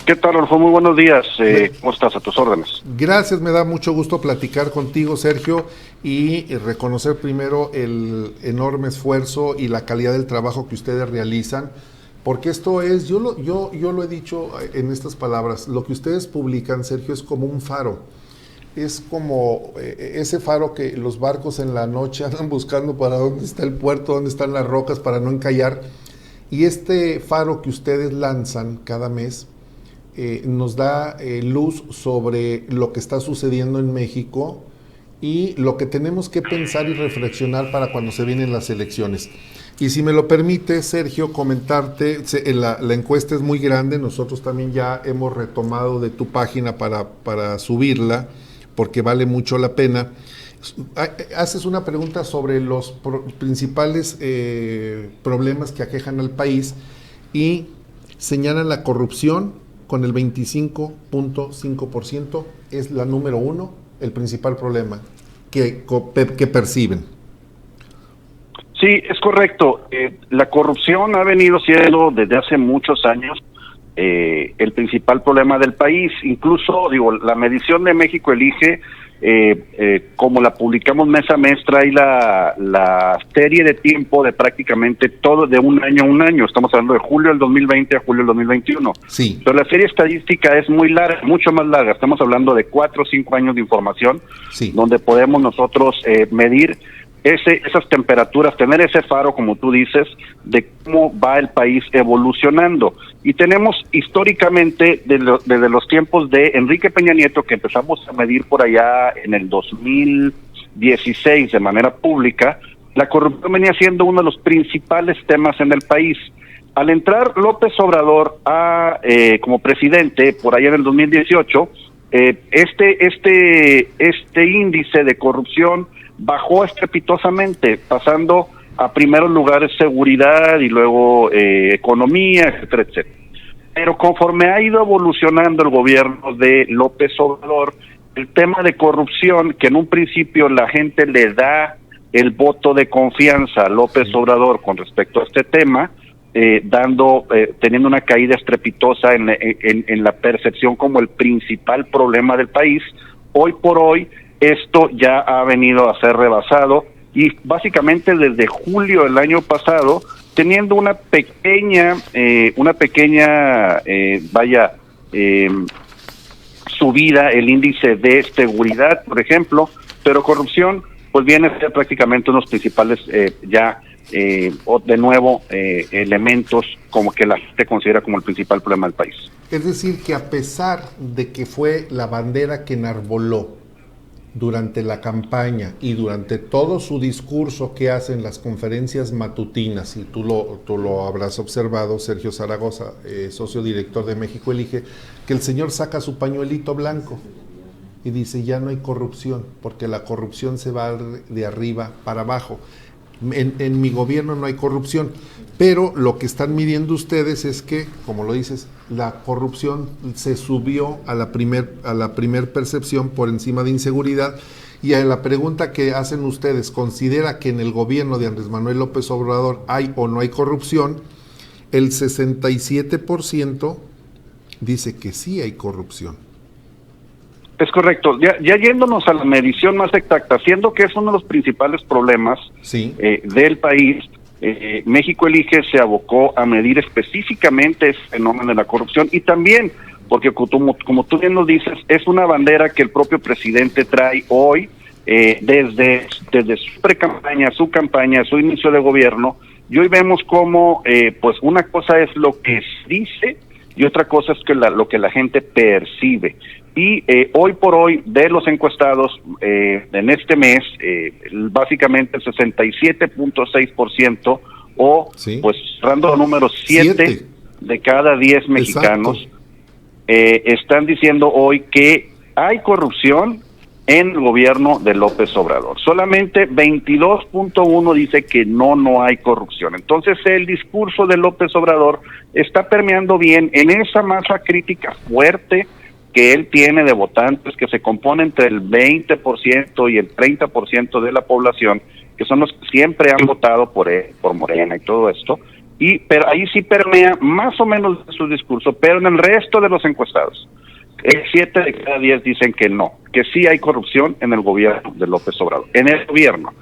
¿Qué tal, Rodolfo? Muy buenos días. ¿Cómo estás? A tus órdenes. Gracias, me da mucho gusto platicar contigo, Sergio, y reconocer primero el enorme esfuerzo y la calidad del trabajo que ustedes realizan, porque esto es, yo lo he dicho en estas palabras, lo que ustedes publican, Sergio, es como un faro. Es como ese faro que los barcos en la noche andan buscando para dónde está el puerto, dónde están las rocas para no encallar. Y este faro que ustedes lanzan cada mes nos da luz sobre lo que está sucediendo en México y lo que tenemos que pensar y reflexionar para cuando se vienen las elecciones. Y si me lo permite, Sergio, comentarte, la encuesta es muy grande, nosotros también ya hemos retomado de tu página para subirla, porque vale mucho la pena. Haces una pregunta sobre los principales problemas que aquejan al país y señalan la corrupción con el 25.5%, es la número uno, el principal problema que perciben. Sí, es correcto. La corrupción ha venido siendo desde hace muchos años el principal problema del país. Incluso, la medición de México Elige, como la publicamos mes a mes, trae la serie de tiempo de prácticamente todo de un año a un año. Estamos hablando de julio del 2020 a julio del 2021. Sí. Pero la serie estadística es muy larga, mucho más larga. Estamos hablando de 4 o 5 años de información, sí, donde podemos nosotros medir esas temperaturas, tener ese faro, como tú dices, de cómo va el país evolucionando. Y tenemos históricamente, desde los tiempos de Enrique Peña Nieto, que empezamos a medir por allá en el 2016 de manera pública, la corrupción venía siendo uno de los principales temas en el país. Al entrar López Obrador como presidente, por allá en el 2018, este índice de corrupción bajó estrepitosamente, pasando a primeros lugares seguridad y luego economía, etcétera, etcétera. Pero conforme ha ido evolucionando el gobierno de López Obrador, el tema de corrupción, que en un principio la gente le da el voto de confianza a López Obrador con respecto a este tema, teniendo una caída estrepitosa en la percepción como el principal problema del país, hoy por hoy esto ya ha venido a ser rebasado y básicamente desde julio del año pasado, teniendo una pequeña subida el índice de seguridad, por ejemplo, pero corrupción pues viene a ser prácticamente unos principales elementos como que la gente considera como el principal problema del país. Es decir, que a pesar de que fue la bandera que enarboló durante la campaña y durante todo su discurso que hace en las conferencias matutinas, y tú lo habrás observado, Sergio Zaragoza, socio director de México Elige, que el señor saca su pañuelito blanco y dice, ya no hay corrupción, porque la corrupción se va de arriba para abajo. En mi gobierno no hay corrupción, pero lo que están midiendo ustedes es que, como lo dices, la corrupción se subió a la primer percepción por encima de inseguridad, y a la pregunta que hacen ustedes, ¿considera que en el gobierno de Andrés Manuel López Obrador hay o no hay corrupción? El 67% dice que sí hay corrupción. Es correcto. Ya yéndonos a la medición más exacta, siendo que es uno de los principales problemas sí. Del país, México Elige se abocó a medir específicamente ese fenómeno de la corrupción y también, porque como tú bien nos dices, es una bandera que el propio presidente trae hoy, desde su pre-campaña, su campaña, su inicio de gobierno, y hoy vemos cómo pues una cosa es lo que se dice y otra cosa es lo que la gente percibe. Y hoy por hoy, de los encuestados en este mes, básicamente el 67.6%, o sí. pues cerrando números 7 de cada 10 mexicanos, están diciendo hoy que hay corrupción en el gobierno de López Obrador. Solamente 22.1 dice que no hay corrupción. Entonces el discurso de López Obrador está permeando bien en esa masa crítica fuerte que él tiene de votantes, que se compone entre el 20% y el 30% de la población, que son los que siempre han votado por él, por Morena y todo esto, pero ahí sí permea más o menos su discurso, pero en el resto de los encuestados, 7 de cada 10 dicen que no, que sí hay corrupción en el gobierno de López Obrador, en el gobierno.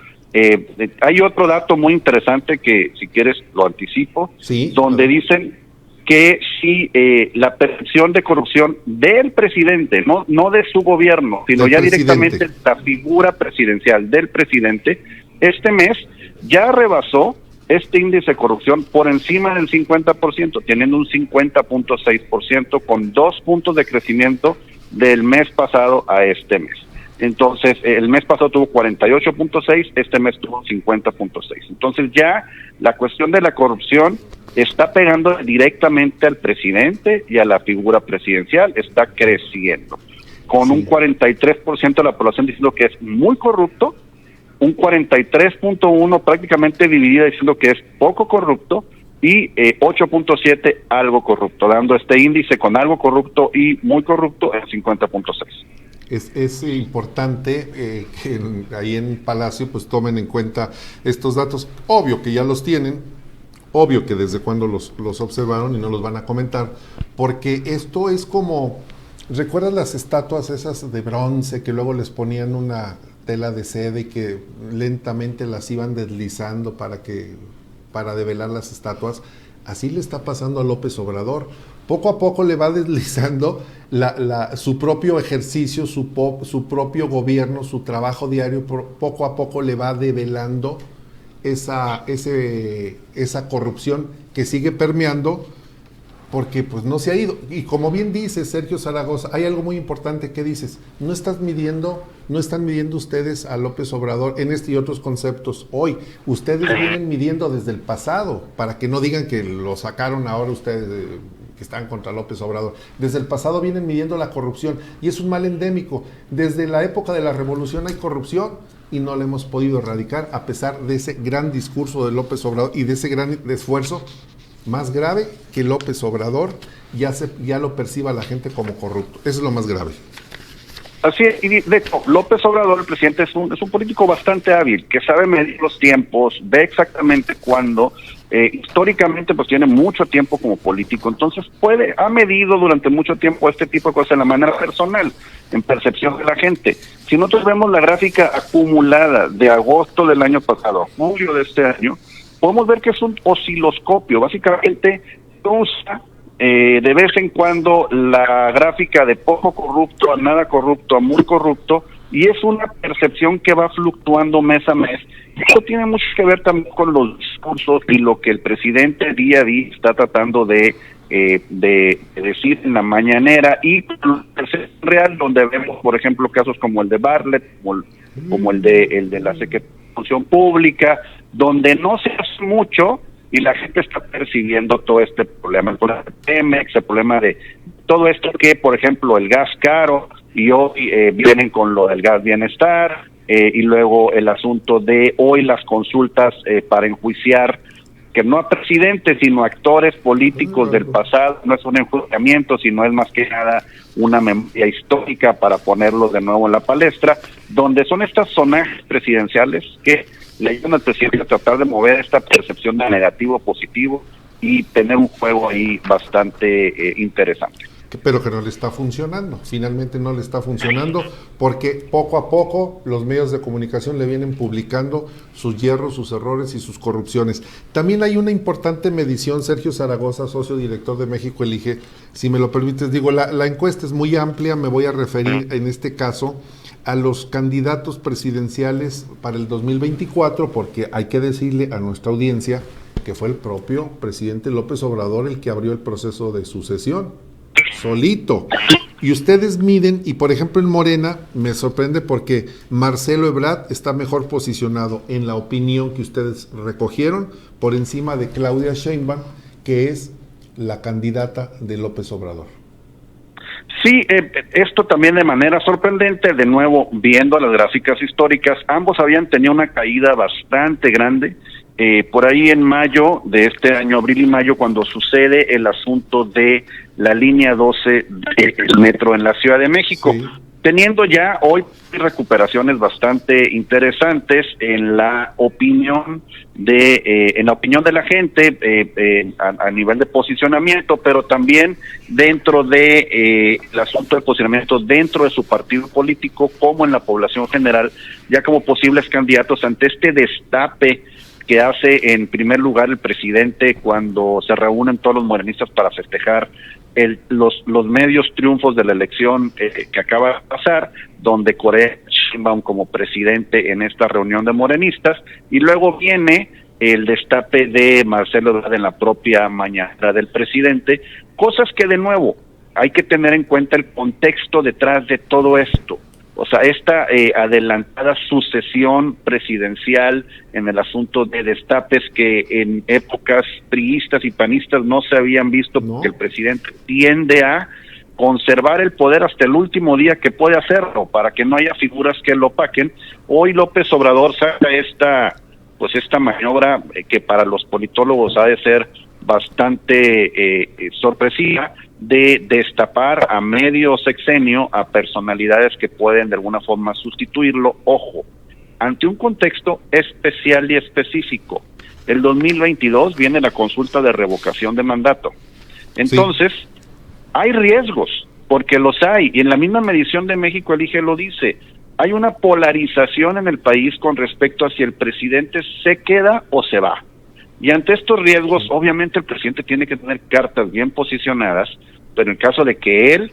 Hay otro dato muy interesante que, si quieres, lo anticipo, sí, donde dicen que sí, la percepción de corrupción del presidente, no de su gobierno, sino ya directamente la figura presidencial del presidente, este mes ya rebasó este índice de corrupción por encima del 50%, teniendo un 50.6%, con 2 puntos de crecimiento del mes pasado a este mes. Entonces, el mes pasado tuvo 48.6, este mes tuvo 50.6. Entonces ya la cuestión de la corrupción está pegando directamente al presidente y a la figura presidencial, está creciendo, con un 43% de la población diciendo que es muy corrupto, un 43.1 prácticamente dividida diciendo que es poco corrupto, y 8.7 algo corrupto, dando este índice con algo corrupto y muy corrupto en 50.6. Es importante que ahí en Palacio pues tomen en cuenta estos datos. Obvio que ya los tienen, obvio que desde cuando los observaron y no los van a comentar, porque esto es como, ¿recuerdas las estatuas esas de bronce que luego les ponían una tela de seda y que lentamente las iban deslizando para develar las estatuas? Así le está pasando a López Obrador. Poco a poco le va deslizando su propio ejercicio, su propio gobierno, su trabajo diario, poco a poco le va develando esa corrupción que sigue permeando, porque pues no se ha ido. Y como bien dice Sergio Zaragoza, hay algo muy importante que dices, no están midiendo ustedes a López Obrador en este y otros conceptos hoy, ustedes vienen midiendo desde el pasado, para que no digan que lo sacaron ahora ustedes, que están contra López Obrador. Desde el pasado vienen midiendo la corrupción, y es un mal endémico. Desde la época de la revolución hay corrupción, y no la hemos podido erradicar, a pesar de ese gran discurso de López Obrador y de ese gran esfuerzo. Más grave que López Obrador ya lo perciba la gente como corrupto. Eso es lo más grave. Así es, y de hecho, López Obrador, el presidente, es un político bastante hábil, que sabe medir los tiempos, ve exactamente cuándo, históricamente pues tiene mucho tiempo como político, entonces ha medido durante mucho tiempo este tipo de cosas de la manera personal, en percepción de la gente. Si nosotros vemos la gráfica acumulada de agosto del año pasado a julio de este año, podemos ver que es un osciloscopio, básicamente usa de vez en cuando la gráfica de poco corrupto a nada corrupto a muy corrupto, y es una percepción que va fluctuando mes a mes. Esto tiene mucho que ver también con los discursos y lo que el presidente día a día está tratando de decir en la mañanera, y la percepción real, donde vemos, por ejemplo, casos como el de Bartlett, como el de la Secretaría de Función Pública, donde no se hace mucho y la gente está percibiendo todo este problema, el problema de Pemex, el problema de todo esto que, por ejemplo, el gas caro, y hoy vienen con lo del gas bienestar, y luego el asunto de hoy las consultas para enjuiciar, que no a presidentes, sino a actores políticos del pasado. No es un enjuiciamiento, sino es más que nada una memoria histórica para ponerlos de nuevo en la palestra, donde son estas sonajes presidenciales que le ayudan al presidente a tratar de mover esta percepción de negativo a positivo y tener un juego ahí bastante interesante. Pero que no le está funcionando, finalmente no le está funcionando, porque poco a poco los medios de comunicación le vienen publicando sus hierros, sus errores y sus corrupciones. También hay una importante medición, Sergio Zaragoza, socio director de México Elige, si me lo permites, digo, la encuesta es muy amplia, me voy a referir en este caso a los candidatos presidenciales para el 2024, porque hay que decirle a nuestra audiencia que fue el propio presidente López Obrador el que abrió el proceso de sucesión, solito. Y ustedes miden, y por ejemplo en Morena me sorprende porque Marcelo Ebrard está mejor posicionado en la opinión que ustedes recogieron por encima de Claudia Sheinbaum, que es la candidata de López Obrador. Sí, esto también de manera sorprendente, de nuevo, viendo las gráficas históricas, ambos habían tenido una caída bastante grande, por ahí en mayo de este año, abril y mayo, cuando sucede el asunto de la línea 12 del metro en la Ciudad de México. Sí. teniendo ya hoy recuperaciones bastante interesantes en la opinión de la gente a nivel de posicionamiento, pero también dentro de el asunto de posicionamiento dentro de su partido político, como en la población general, ya como posibles candidatos ante este destape que hace en primer lugar el presidente cuando se reúnen todos los morenistas para festejar los medios triunfos de la elección que acaba de pasar, donde Correa Sheinbaum como presidente en esta reunión de morenistas, y luego viene el destape de Marcelo Ebrard en la propia mañanera del presidente, cosas que de nuevo hay que tener en cuenta el contexto detrás de todo esto. O sea, esta adelantada sucesión presidencial en el asunto de destapes que en épocas priistas y panistas no se habían visto, porque el presidente tiende a conservar el poder hasta el último día que puede hacerlo, para que no haya figuras que lo opaquen. Hoy López Obrador saca esta maniobra que para los politólogos ha de ser bastante sorpresiva, de destapar a medio sexenio a personalidades que pueden de alguna forma sustituirlo, ojo, ante un contexto especial y específico. El 2022 viene la consulta de revocación de mandato. Entonces, hay riesgos, porque los hay, y en la misma medición de México Elige lo dice, hay una polarización en el país con respecto a si el presidente se queda o se va. Y ante estos riesgos, obviamente el presidente tiene que tener cartas bien posicionadas, pero en caso de que él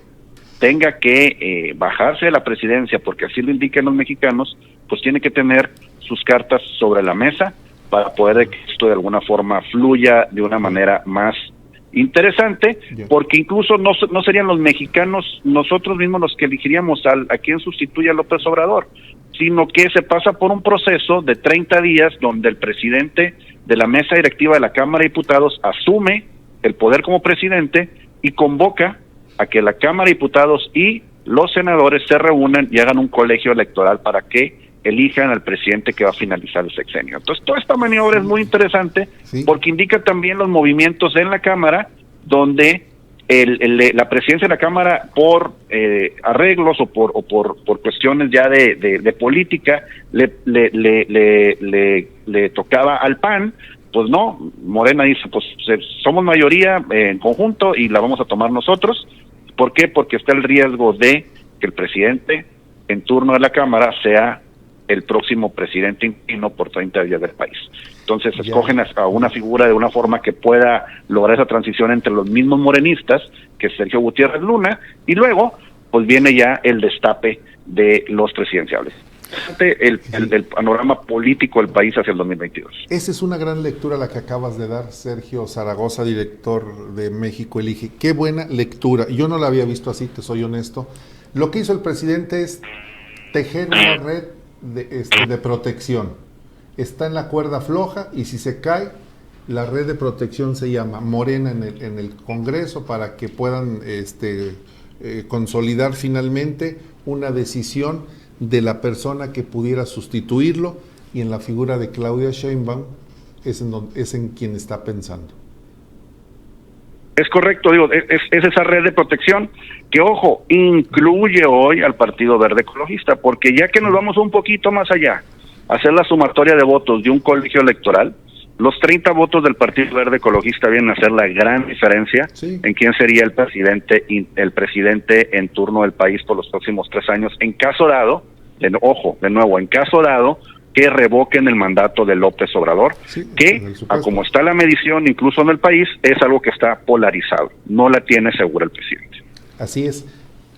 tenga que bajarse de la presidencia, porque así lo indican los mexicanos, pues tiene que tener sus cartas sobre la mesa para poder que esto de alguna forma fluya de una manera más interesante, porque incluso no serían los mexicanos nosotros mismos los que elegiríamos a quien sustituya a López Obrador, sino que se pasa por un proceso de 30 días donde el presidente de la mesa directiva de la Cámara de Diputados asume el poder como presidente y convoca a que la Cámara de Diputados y los senadores se reúnan y hagan un colegio electoral para que elijan al presidente que va a finalizar el sexenio. Entonces, toda esta maniobra es muy interesante porque indica también los movimientos en la Cámara, donde la presidencia de la Cámara, por arreglos o por cuestiones ya de política, le tocaba al PAN. Pues no, Morena dice, pues somos mayoría en conjunto y la vamos a tomar nosotros. ¿Por qué? Porque está el riesgo de que el presidente en turno de la Cámara sea el próximo presidente interino por 30 días del país. Entonces escogen a una figura de una forma que pueda lograr esa transición entre los mismos morenistas, que es Sergio Gutiérrez Luna, y luego pues viene ya el destape de los presidenciables. El panorama político del país hacia el 2022. Esa es una gran lectura la que acabas de dar, Sergio Zaragoza, director de México Elige. Qué buena lectura. Yo no la había visto así, te soy honesto. Lo que hizo el presidente es tejer una red de protección. Está en la cuerda floja y si se cae, la red de protección se llama Morena en el Congreso para que puedan consolidar finalmente una decisión de la persona que pudiera sustituirlo, y en la figura de Claudia Sheinbaum es en quien está pensando. Es correcto, digo, es esa red de protección que, ojo, incluye hoy al Partido Verde Ecologista, porque ya que nos vamos un poquito más allá, hacer la sumatoria de votos de un colegio electoral, los 30 votos del Partido Verde Ecologista vienen a hacer la gran diferencia en quién sería el presidente en turno del país por los próximos 3 años, en caso dado, en caso dado que revoquen el mandato de López Obrador, que a como está la medición incluso en el país, es algo que está polarizado, no la tiene segura el presidente. Así es,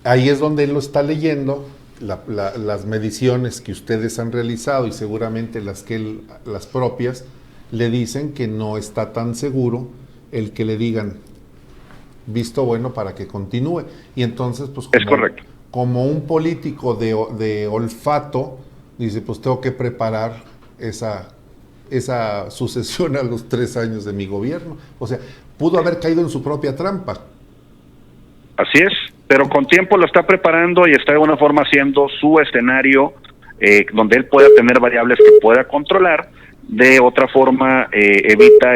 ahí es donde él lo está leyendo, las mediciones que ustedes han realizado y seguramente las propias, le dicen que no está tan seguro el que le digan visto bueno para que continúe. Y entonces, pues es correcto. Como un político de olfato, dice, pues tengo que preparar esa sucesión a los 3 años de mi gobierno. O sea, pudo haber caído en su propia trampa. Así es, pero con tiempo lo está preparando y está de alguna forma haciendo su escenario donde él pueda tener variables que pueda controlar. De otra forma, evita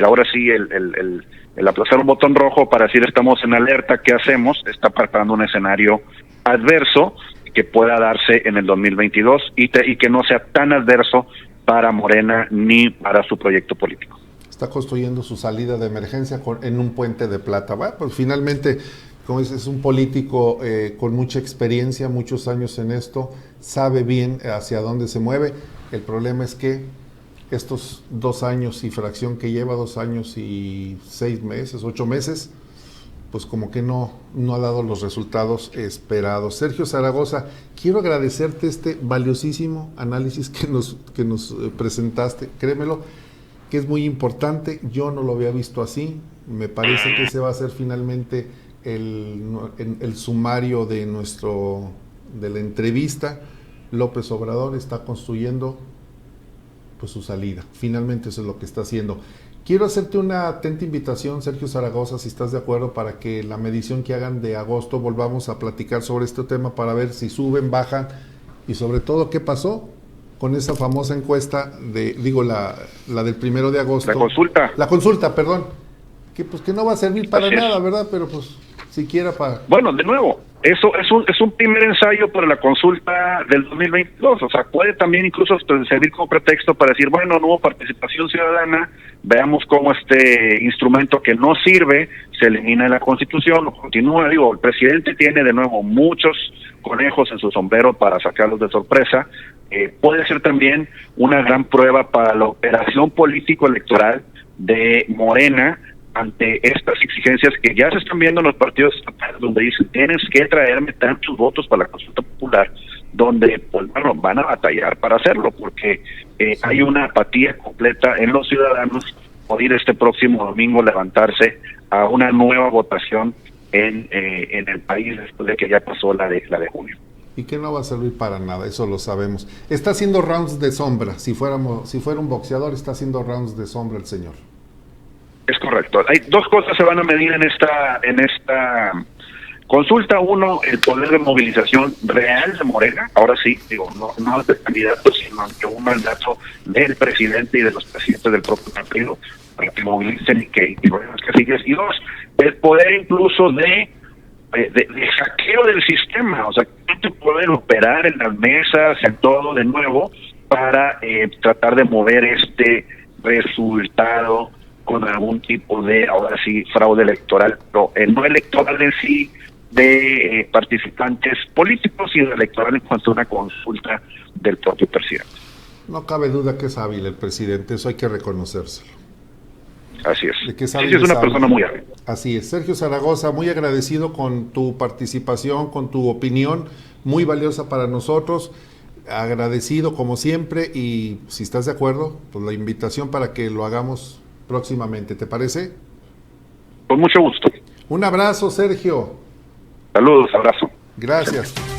ahora sí el aplazar un botón rojo para decir estamos en alerta, ¿qué hacemos? Está preparando un escenario adverso que pueda darse en el 2022 y que no sea tan adverso para Morena ni para su proyecto político. Está construyendo su salida de emergencia en un puente de plata. Bueno, pues finalmente, como dices, es un político con mucha experiencia, muchos años en esto, sabe bien hacia dónde se mueve. El problema es que estos 2 años y fracción que lleva, 2 años y 6 meses, 8 meses, pues como que no ha dado los resultados esperados. Sergio Zaragoza, quiero agradecerte este valiosísimo análisis que nos presentaste. Créemelo, que es muy importante. Yo no lo había visto así. Me parece que ese va a ser finalmente el sumario de la entrevista. López Obrador está construyendo pues su salida. Finalmente eso es lo que está haciendo. Quiero hacerte una atenta invitación, Sergio Zaragoza, si estás de acuerdo, para que la medición que hagan de agosto volvamos a platicar sobre este tema para ver si suben, bajan y sobre todo qué pasó con esa famosa encuesta la del 1 de agosto. La consulta, perdón. Que pues que no va a servir para nada, ¿verdad? Pero pues siquiera para... Bueno, de nuevo, eso es un primer ensayo para la consulta del 2022, o sea, puede también incluso servir como pretexto para decir, bueno, no hubo participación ciudadana, veamos cómo este instrumento que no sirve se elimina en la Constitución o continúa. Digo, el presidente tiene de nuevo muchos conejos en su sombrero para sacarlos de sorpresa. Puede ser también una gran prueba para la operación político-electoral de Morena ante estas exigencias que ya se están viendo en los partidos estatales, donde dicen, tienes que traerme tantos votos para la consulta popular, donde pues bueno, van a batallar para hacerlo, porque hay una apatía completa en los ciudadanos por ir este próximo domingo levantarse a una nueva votación en el país después de que ya pasó la de junio. Y que no va a servir para nada, eso lo sabemos. Está haciendo rounds de sombra. Si fuera un boxeador, está haciendo rounds de sombra el señor. Es correcto. Hay 2 cosas se van a medir en esta consulta. Uno, el poder de movilización real de Morena. Ahora sí, digo, no del candidato, sino ante un mandato del presidente y de los presidentes del propio partido para que movilicen y que vayan las casillas. Y 2, el poder incluso de hackeo del sistema, o sea, poder operar en las mesas, en todo de nuevo, para tratar de mover este resultado con algún tipo de, ahora sí, fraude electoral, pero no electoral en sí de participantes políticos, sino electoral en cuanto a una consulta del propio presidente. No cabe duda que es hábil el presidente, eso hay que reconocérselo. Así es. De que es una persona muy hábil. Así es. Sergio Zaragoza, muy agradecido con tu participación, con tu opinión, muy valiosa para nosotros. Agradecido como siempre y si estás de acuerdo, pues la invitación para que lo hagamos próximamente, ¿te parece? Con mucho gusto. Un abrazo, Sergio. Saludos, abrazo. Gracias.